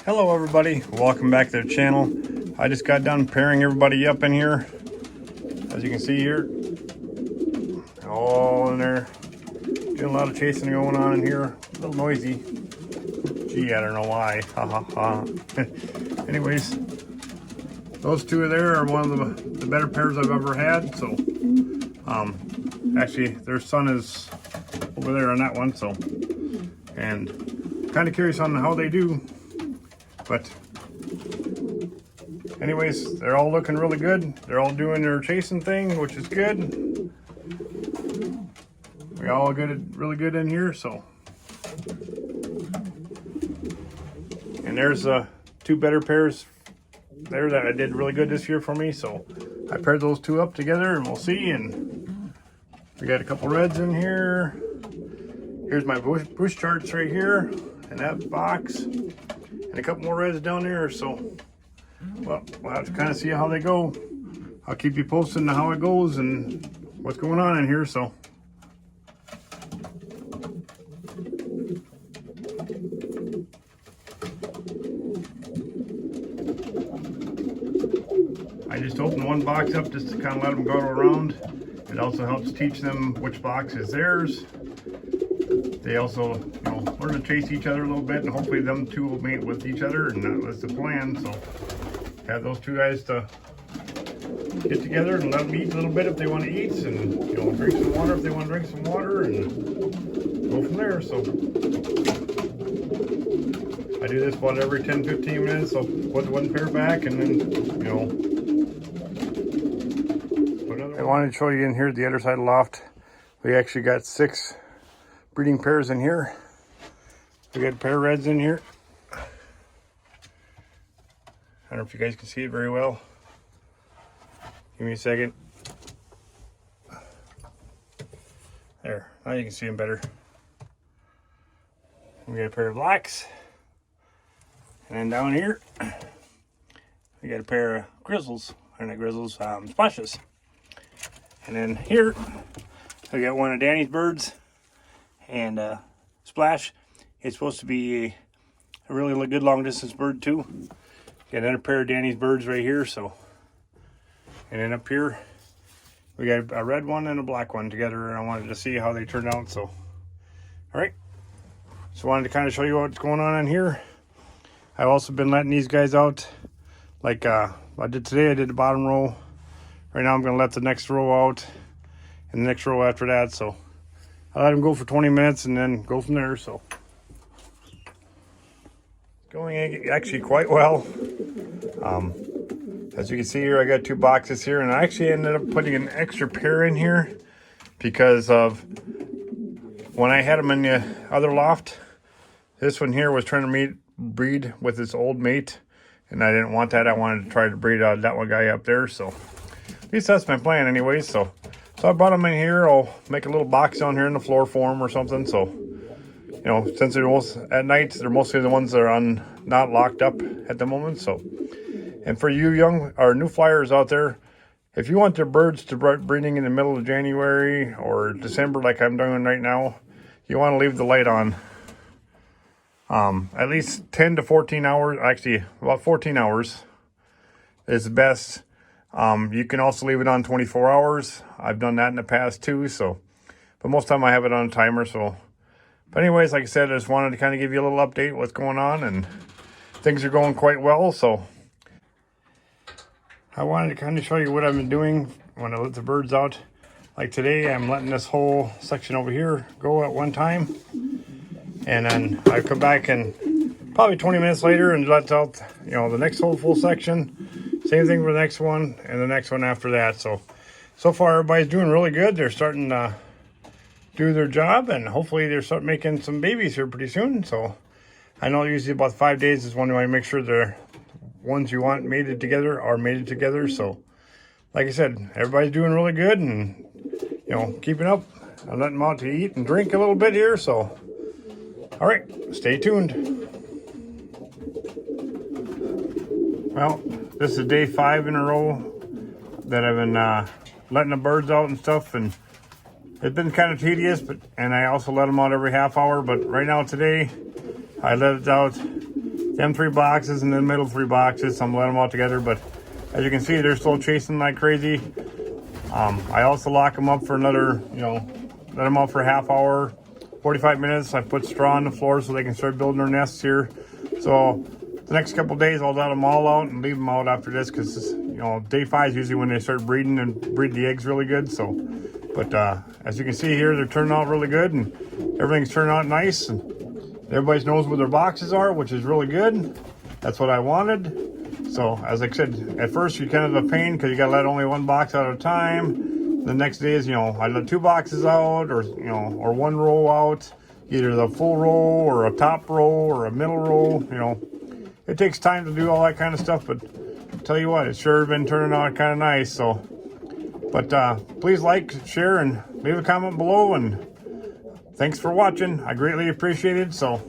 Hello everybody, welcome back to the channel. I just got done pairing everybody up in here. As you can see here, all in there. Doing a lot of chasing going on in here. A little noisy. Gee, I don't know why. Ha ha ha. Anyways, those two are there are one of the better pairs I've ever had. So, actually their son is over there on that one. So, and kind of curious on how they do. But anyways, they're all looking really good. They're all doing their chasing thing, which is good. We all really good in here. So, and there's two better pairs there that I did really good this year for me. So I paired those two up together, and we'll see. And we got a couple reds in here. Here's my bush charts right here in that box. And a couple more reds down there, so well, we'll have to kind of see how they go. I'll keep you posted on how it goes and what's going on in here. So I just opened one box up just to kind of let them go around. It also helps teach them which box is theirs. They also, learn to chase each other a little bit, and hopefully them two will mate with each other, and that's the plan. So have those two guys to get together and let them eat a little bit if they want to eat, and drink some water if they want to drink some water, and go from there. So I do this about every 10-15 minutes. So put one pair back, and then put another one. I wanted to show you in here the other side of the loft. We actually got 6 breeding pairs in here. We got a pair of reds in here. I don't know if you guys can see it very well. Give me a second. There, now you can see them better. We got a pair of blacks. And then down here, we got a pair of grizzles, or not grizzles, splashes. And then here, we got one of Danny's birds. And Splash, it's supposed to be a really good long distance bird too. Got another pair of Danny's birds right here. So, and then up here we got a red one and a black one together, and I wanted to see how they turned out. So, all right, so wanted to kind of show you what's going on in here. I've also been letting these guys out, like I did today. I did the bottom row. Right now I'm going to let the next row out, and the next row after that. So I let them go for 20 minutes and then go from there. So going actually quite well. As you can see here, I got 2 boxes here, and I actually ended up putting an extra pair in here because of when I had them in the other loft. This one here was trying to breed with its old mate, and I didn't want that. I wanted to try to breed out that one guy up there. So at least that's my plan anyway. So I brought them in here. I'll make a little box down here in the floor for them or something. So, since they're most at night, they're mostly the ones that are not locked up at the moment. So, and for you young or new flyers out there, if you want your birds to start breeding in the middle of January or December, like I'm doing right now, you want to leave the light on. At least 10 to 14 hours, actually about 14 hours is best. You can also leave it on 24 hours. I've done that in the past too. So, but most of the time I have it on a timer. So, but anyways, like I said, I just wanted to kind of give you a little update what's going on, and things are going quite well. So I wanted to kind of show you what I've been doing when I let the birds out. Like today, I'm letting this whole section over here go at one time. And then I come back and probably 20 minutes later and let out, the next whole full section. Same thing for the next one and the next one after that. So far everybody's doing really good. They're starting to do their job, and hopefully they're starting making some babies here pretty soon. So I know usually about 5 days is when you want to make sure the ones you want mated together are mated together. So like I said, everybody's doing really good and, keeping up. I'm letting them out to eat and drink a little bit here. So, all right, stay tuned. Well, this is day 5 in a row that I've been letting the birds out and stuff, and it's been kind of tedious, and I also let them out every half hour. But right now today, I let it out them 3 boxes and the middle 3 boxes. I'm letting them all together, but as you can see, they're still chasing like crazy. I also lock them up for another, let them out for a half hour, 45 minutes. I put straw on the floor so they can start building their nests here. So the next couple of days, I'll let them all out and leave them out after this, because day 5 is usually when they start breeding and breed the eggs really good. So, but as you can see here, they're turning out really good and everything's turning out nice. And everybody knows where their boxes are, which is really good. That's what I wanted. So as I said, at first you're kind of a pain because you got to let only 1 box out at a time. The next day is, I let 2 boxes out, or 1 row out, either the full row or a top row or a middle row. It takes time to do all that kind of stuff, but I'll tell you what, it's sure been turning out kind of nice. So, but please like, share, and leave a comment below, and thanks for watching. I greatly appreciate it. So